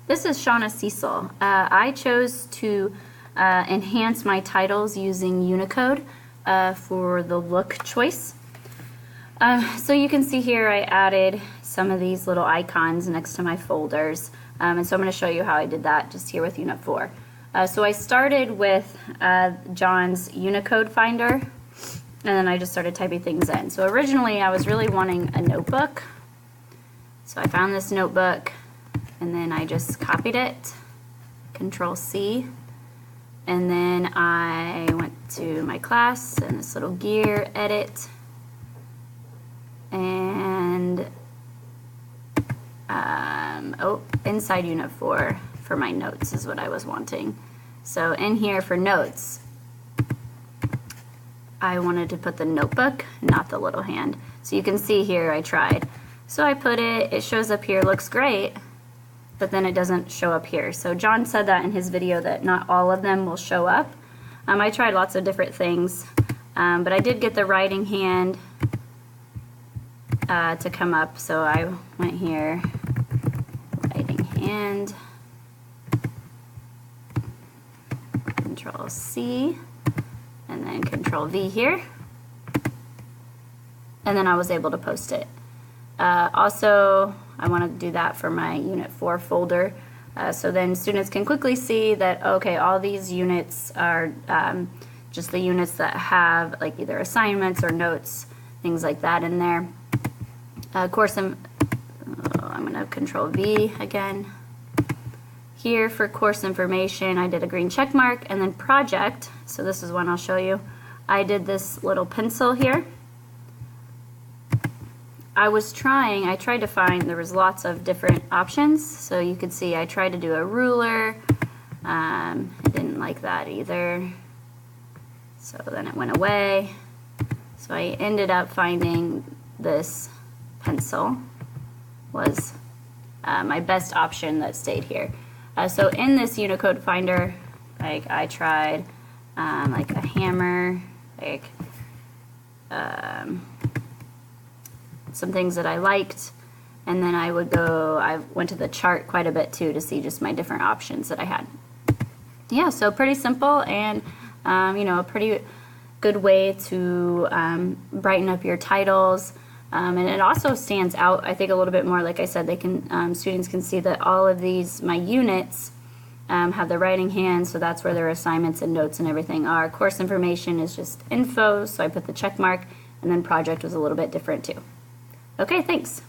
This is Shauna Cecil. I chose to enhance my titles using Unicode for the look choice. So you can see here I added some of these little icons next to my folders, and so I'm going to show you how I did that just here with Unit 4. So I started with John's Unicode Finder, and then I just started typing things in. So originally I was really wanting a notebook, so I found this notebook and then I just copied it, Control C, and then I went to my class and this little gear, edit, and inside Unit 4 for my notes is what I was wanting. So in here for notes, I wanted to put the notebook, not the little hand. So you can see here I tried. So I put it, it shows up here, looks great, but then it doesn't show up here. So John said that in his video that not all of them will show up. I tried lots of different things, but I did get the writing hand to come up. So I went here, writing hand, Control C, and then Control V here, and then I was able to post it. Also, I want to do that for my Unit 4 folder, so then students can quickly see that, okay, all these units are just the units that have like either assignments or notes, things like that in there. I'm going to Control V again. Here for course information, I did a green check mark, and then project, so this is one I'll show you. I did this little pencil here. I tried to find, there was lots of different options, so you could see I tried to do a ruler. I didn't like that either, so then it went away. So I ended up finding this pencil was my best option that stayed here. So in this Unicode Finder, like I tried like a hammer, like some things that I liked, and then I went to the chart quite a bit too to see just my different options that I had. Yeah, so pretty simple, and you know, a pretty good way to brighten up your titles. And it also stands out, I think, a little bit more. Like I said, they can students can see that all of these, my units, have the writing hand, so that's where their assignments and notes and everything are. Course information is just info, so I put the check mark, and then project was a little bit different too. Okay, thanks.